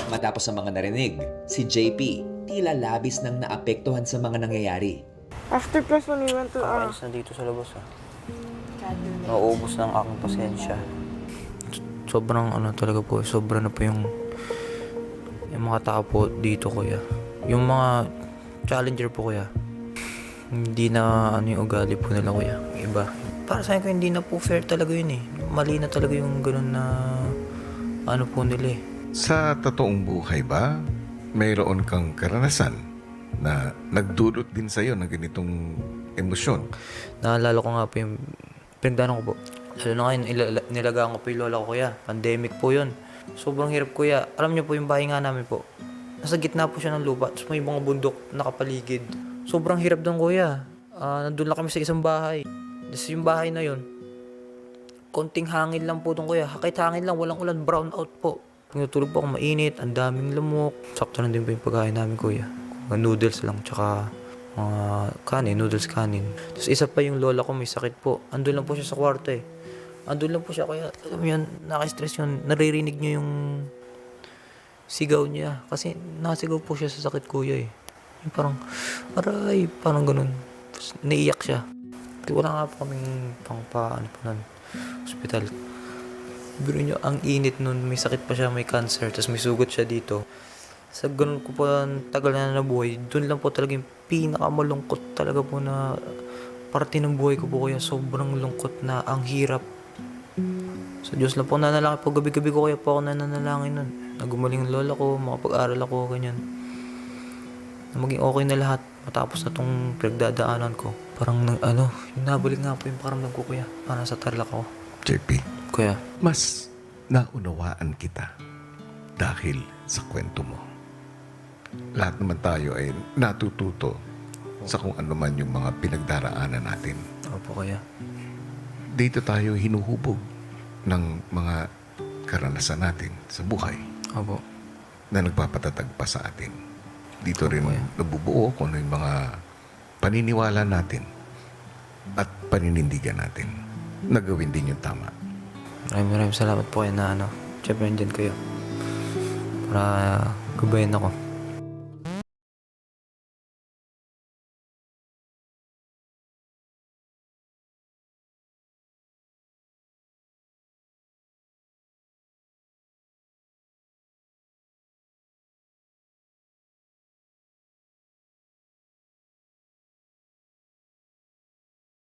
Matapos sa mga narinig, si JP tila labis nang naapektuhan sa mga nangyayari. After plus one, we went to, Kakalis na dito sa labas Nauubos na ang aking pasensya. Sobrang talaga po, sobra na po yung mga tao po dito, kuya. Yung mga challenger po, kuya. Hindi na yung ugali po nila, kuya. Iba. Para sa akin, hindi na po fair talaga yun eh. Mali na talaga yung ganun na po nila eh. Sa totoong buhay ba, mayroon kang karanasan na nagdulot din sa'yo ng ganitong emosyon? Naalala ko nga po yung pinagdaanan ko po. Lalo na ngayon, nilagaan ko po yung lola ko, kuya. Pandemic po yun. Sobrang hirap, kuya. Alam niyo po yung bahay nga namin po. Nasa gitna po siya ng lupa. Tapos may mga bundok nakapaligid. Sobrang hirap doon, kuya. Nandun lang kami sa isang bahay. Tapos yung bahay na yun, konting hangin lang po doon, kuya. Kahit hangin lang, walang ulan, brown out po. Pag natulog po ako, mainit, ang daming lamok. Sakto na din po yung pagkain namin, kuya. Mga noodles lang, tsaka mga kanin, noodles kanin. Tapos isa pa yung lola ko, may sakit po. Andun lang po siya sa kwarto eh. Andun lang po siya, kaya alam mo yun, naka-stress yun. Naririnig niyo yung sigaw niya. Kasi nasigaw po siya sa sakit, kuya eh. Yung parang, aray, parang ganun. Tapos naiyak siya. Wala nga po kaming pang hospital. Biro nyo, ang init nun, may sakit pa siya, may cancer, tapos may sugat siya dito. Sa ganun ko po tagal na nabuhay, dun lang po talaga yung pinakamalungkot talaga po na parte ng buhay ko po, kuya. Sobrang lungkot na ang hirap. Sa Diyos lang po nanalangin po, gabi-gabi ko kaya po ako nananalangin nun. Nagumaling ang lola ko, makapag-aral ako, ganyan. Na maging okay na lahat, matapos na tong pinagdadaanan ko. Parang yung nabalik nga po yung pakiramdam ko, kuya. Parang sa Tarlac ako. JP, Kuya, mas naunawaan kita dahil sa kwento mo. Lahat naman tayo ay natututo sa kung ano man yung mga pinagdaraanan natin. opo, kuya. Dito tayo hinuhubog ng mga karanasan natin sa buhay Opo. na nagpapatatag pa sa atin. Dito rin Opo, nabubuo kung ano yung mga paniniwala natin at paninindigan natin na gawin din yung tama. Maraming salamat po kayo na siyempre nandyan kayo para gabayan ako.